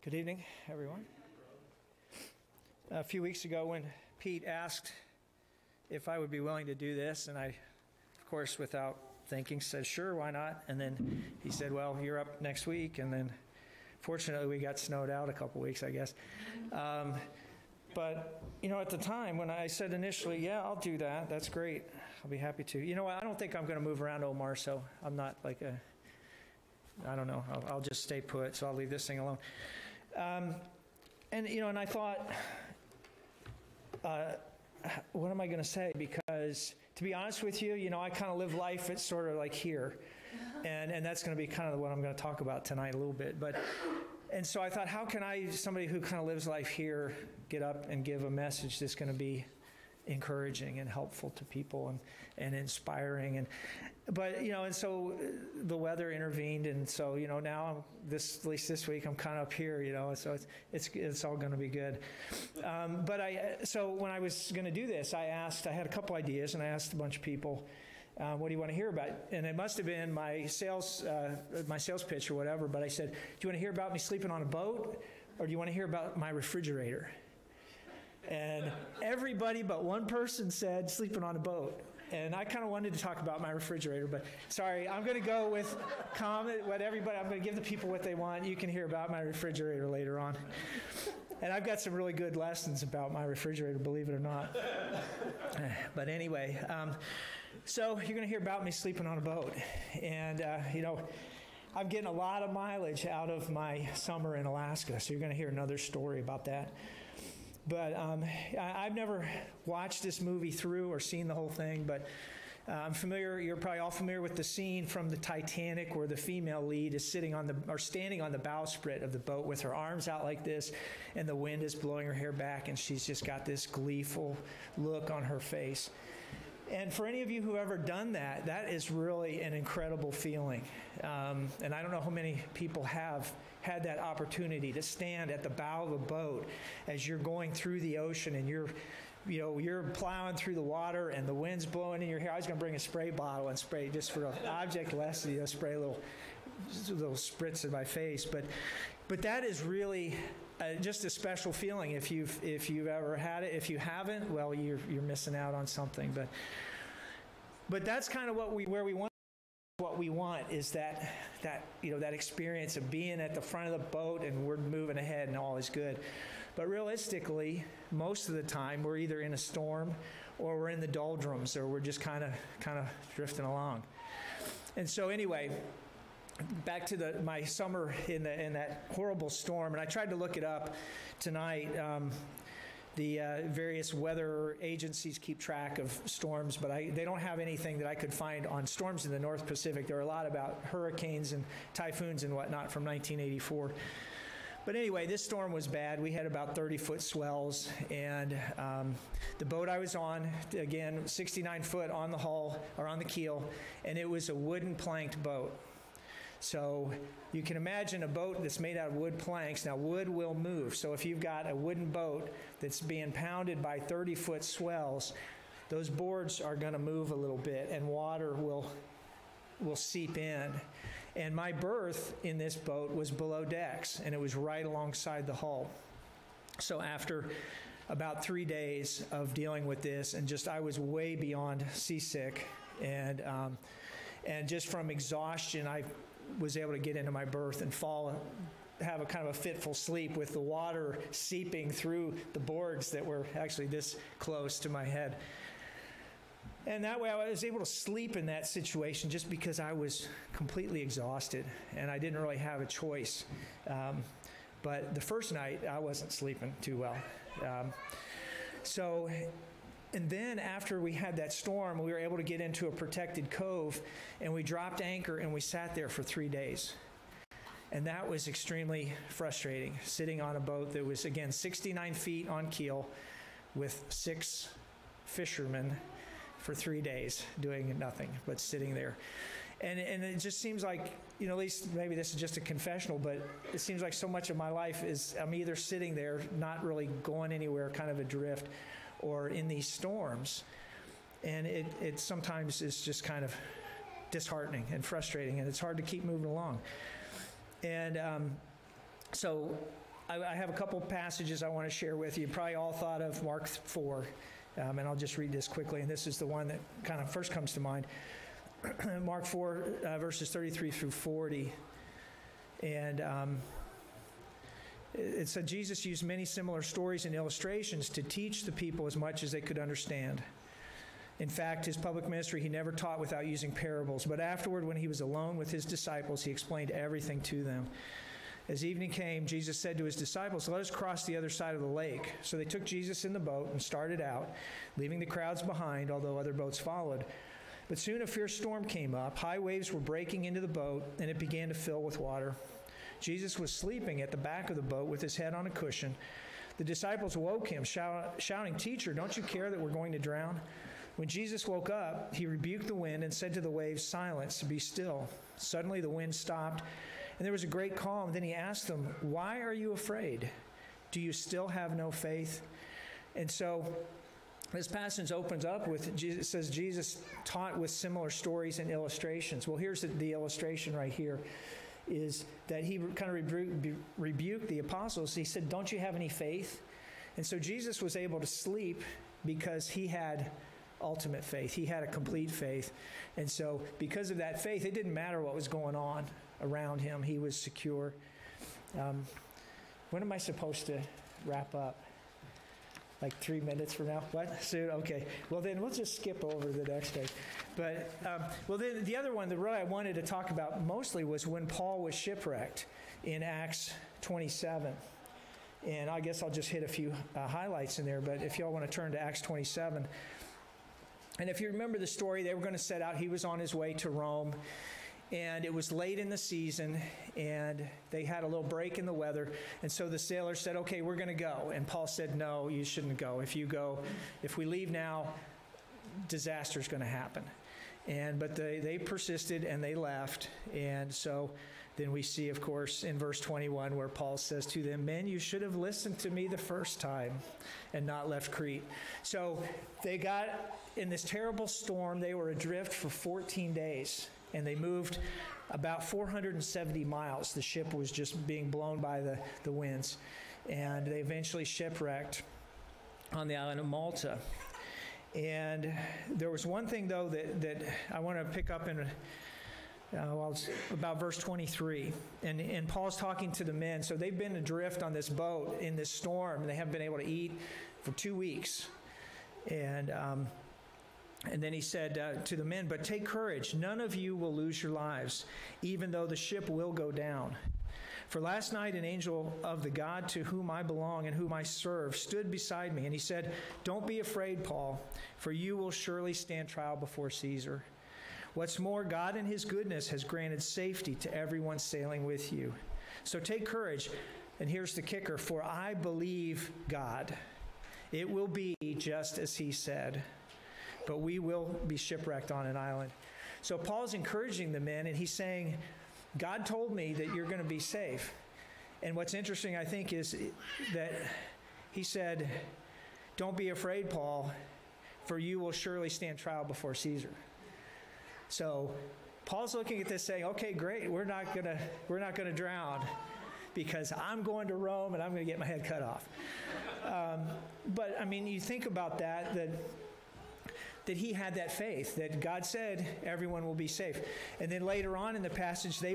Good evening, everyone. A few weeks ago when Pete asked if I would be willing to do this, and I, of course, without thinking, said, sure, why not? And then he said, well, you're up next week. And then, fortunately, we got snowed out a couple weeks, I guess. But, you know, at the time when I said initially, yeah, I'll do that, that's great. I'll be happy to. You know what? I don't think I'm going to move around Omar, so I'm not like a, I don't know, I'll just stay put, so I'll leave this thing alone. And, you know, and I thought, what am I going to say? Because, to be honest with you, you know, I kind of live life, it's sort of like here. And that's going to be kind of what I'm going to talk about tonight a little bit. And so I thought, how can I, somebody who kind of lives life here, get up and give a message that's going to be encouraging and helpful to people and inspiring. But, you know, and so the weather intervened. And so, you know, now at least this week, I'm kind of up here, you know, so it's all going to be good. So when I was going to do this, I had a couple ideas and I asked a bunch of people, what do you want to hear about? And it must have been my sales pitch or whatever, but I said, do you want to hear about me sleeping on a boat, or do you want to hear about my refrigerator? And everybody but one person said sleeping on a boat. And I kind of wanted to talk about my refrigerator, but sorry, I'm going to go with I'm going to give the people what they want. You can hear about my refrigerator later on. And I've got some really good lessons about my refrigerator, believe it or not. But anyway, so you're going to hear about me sleeping on a boat. And, you know, I'm getting a lot of mileage out of my summer in Alaska, so you're going to hear another story about that. But I've never watched this movie through or seen the whole thing, but I'm familiar, you're probably all familiar with the scene from the Titanic where the female lead is standing on the bowsprit of the boat with her arms out like this, and the wind is blowing her hair back, and she's just got this gleeful look on her face. And for any of you who have ever done that, that is really an incredible feeling. And I don't know how many people have had that opportunity to stand at the bow of a boat as you're going through the ocean and you're plowing through the water and the wind's blowing in your hair. I was going to bring a spray bottle and spray just for an object lesson, spray a little spritz in my face. But that is really just a special feeling if you've ever had it. If you haven't, well, you're missing out on something. But that's kind of where we want. What we want is that experience of being at the front of the boat and we're moving ahead and all is good. But realistically, most of the time we're either in a storm or we're in the doldrums or we're just kind of drifting along. And so anyway, back to my summer in that horrible storm, and I tried to look it up tonight. The various weather agencies keep track of storms, but they don't have anything that I could find on storms in the North Pacific. There are a lot about hurricanes and typhoons and whatnot from 1984. But anyway, this storm was bad. We had about 30-foot swells, and the boat I was on, again, 69 foot on the hull, or on the keel, and it was a wooden planked boat. So you can imagine a boat that's made out of wood planks. Now, wood will move. So if you've got a wooden boat that's being pounded by 30-foot swells, those boards are going to move a little bit, and water will seep in. And my berth in this boat was below decks, and it was right alongside the hull. So after about 3 days of dealing with this, and I was way beyond seasick, and just from exhaustion, I was able to get into my berth and have a kind of a fitful sleep with the water seeping through the boards that were actually this close to my head. And that way I was able to sleep in that situation just because I was completely exhausted and I didn't really have a choice. But the first night I wasn't sleeping too well. And then after we had that storm, we were able to get into a protected cove, and we dropped anchor, and we sat there for 3 days. And that was extremely frustrating, sitting on a boat that was, again, 69 feet on keel with 6 fishermen for 3 days doing nothing but sitting there. And it just seems like, you know, at least maybe this is just a confessional, but it seems like so much of my life is I'm either sitting there, not really going anywhere, kind of adrift, or in these storms. And it sometimes is just kind of disheartening and frustrating, and it's hard to keep moving along. And so I have a couple passages I want to share with you. You probably all thought of Mark 4, and I'll just read this quickly, and this is the one that kind of first comes to mind. Mark 4, verses 33 through 40. And it said, Jesus used many similar stories and illustrations to teach the people as much as they could understand. In fact, his public ministry, he never taught without using parables. But afterward, when he was alone with his disciples, he explained everything to them. As evening came, Jesus said to his disciples, "Let us cross the other side of the lake." So they took Jesus in the boat and started out, leaving the crowds behind, although other boats followed. But soon a fierce storm came up. High waves were breaking into the boat, and it began to fill with water. Jesus was sleeping at the back of the boat with his head on a cushion. The disciples woke him, shouting, "Teacher, don't you care that we're going to drown?" When Jesus woke up, he rebuked the wind and said to the waves, "Silence, be still." Suddenly the wind stopped, and there was a great calm. Then he asked them, "Why are you afraid? Do you still have no faith?" And so this passage opens up with, it says Jesus taught with similar stories and illustrations. Well, here's the illustration right here, is that he kind of rebuked the apostles. He said, "Don't you have any faith?" And so Jesus was able to sleep because he had ultimate faith. He had a complete faith. And so because of that faith, it didn't matter what was going on around him. He was secure. When am I supposed to wrap up? Like 3 minutes from now? What? Soon? Okay. Well, then we'll just skip over the next day. But, well, then the other one that really I wanted to talk about mostly was when Paul was shipwrecked in Acts 27. And I guess I'll just hit a few highlights in there. But if y'all want to turn to Acts 27. And if you remember the story, they were going to set out. He was on his way to Rome. And it was late in the season, and they had a little break in the weather. And so the sailors said, "Okay, we're going to go." And Paul said, "No, you shouldn't go. If you go, if we leave now, disaster's going to happen." But they persisted, and they left. And so then we see, of course, in verse 21, where Paul says to them, "Men, you should have listened to me the first time and not left Crete." So they got in this terrible storm. They were adrift for 14 days. And they moved about 470 miles. The ship was just being blown by the winds. And they eventually shipwrecked on the island of Malta. And there was one thing, though, that I want to pick up in about verse 23. And Paul's talking to the men. So they've been adrift on this boat in this storm. And they haven't been able to eat for 2 weeks. And then he said to the men, "But take courage. None of you will lose your lives, even though the ship will go down. For last night an angel of the God to whom I belong and whom I serve stood beside me. And he said, 'Don't be afraid, Paul, for you will surely stand trial before Caesar. What's more, God in his goodness has granted safety to everyone sailing with you. So take courage.' And here's the kicker, 'For I believe God. It will be just as he said. But we will be shipwrecked on an island.'" So Paul's encouraging the men, and he's saying, "God told me that you're going to be safe." And what's interesting, I think, is that he said, "Don't be afraid, Paul, for you will surely stand trial before Caesar." So Paul's looking at this saying, "Okay, great, we're not going to drown because I'm going to Rome and I'm going to get my head cut off." But I mean, you think about that he had that faith, that God said everyone will be safe. And then later on in the passage, the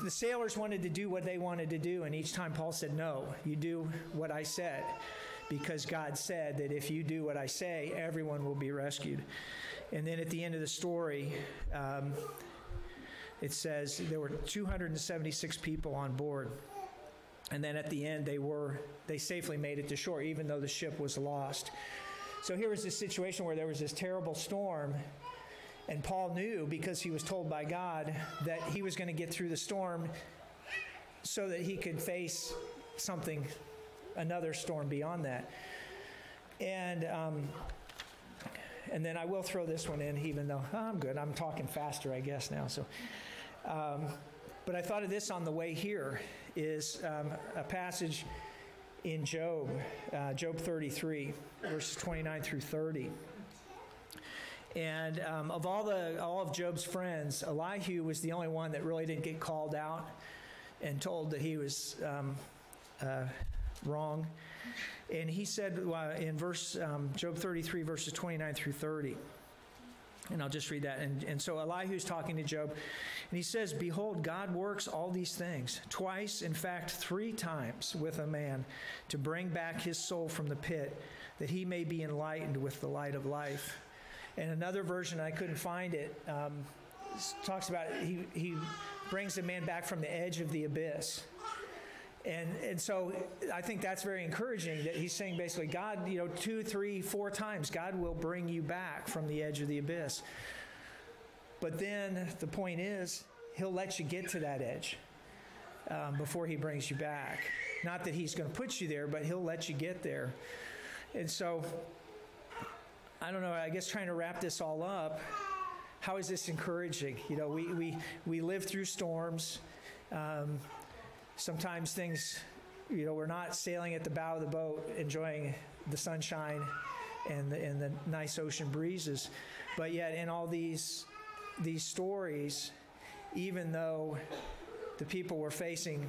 sailors wanted to do what they wanted to do, and each time Paul said, "No, you do what I said, because God said that if you do what I say, everyone will be rescued." And then at the end of the story, it says there were 276 people on board. And then at the end, they safely made it to shore, even though the ship was lost. So here was this situation where there was this terrible storm, and Paul knew, because he was told by God, that he was going to get through the storm so that he could face another storm beyond that. And then I will throw this one in, even though I'm good. I'm talking faster, I guess, now. So, but I thought of this on the way here, is a passage in Job 33, verses 29 through 30. And of all of Job's friends, Elihu was the only one that really didn't get called out and told that he was wrong. And he said in Job 33, verses 29 through 30, and I'll just read that. And so Elihu's talking to Job, and he says, "Behold, God works all these things, twice, in fact, 3 times with a man, to bring back his soul from the pit, that he may be enlightened with the light of life." And another version, I couldn't find it, talks about he brings a man back from the edge of the abyss. And so I think that's very encouraging, that he's saying basically God, 2, 3, 4 times, God will bring you back from the edge of the abyss. But then the point is, he'll let you get to that edge before he brings you back. Not that he's going to put you there, but he'll let you get there. And so, I don't know, I guess trying to wrap this all up, how is this encouraging? We live through storms. Sometimes things, we're not sailing at the bow of the boat, enjoying the sunshine and the nice ocean breezes. But yet in all these stories, even though the people were facing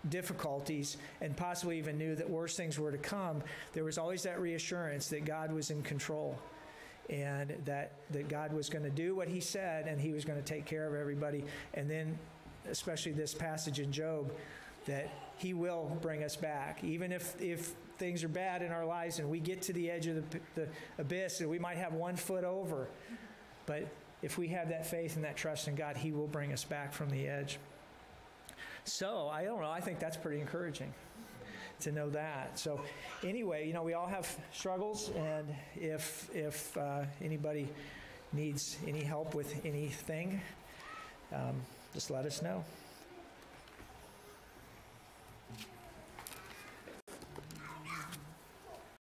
difficulties and possibly even knew that worse things were to come, there was always that reassurance that God was in control, and that God was going to do what he said, and he was going to take care of everybody. And then especially this passage in Job, that he will bring us back. Even if things are bad in our lives and we get to the edge of the abyss, and we might have 1 foot over, but if we have that faith and that trust in God, he will bring us back from the edge. So, I don't know, I think that's pretty encouraging to know that. So anyway, we all have struggles, and if anybody needs any help with anything, just let us know.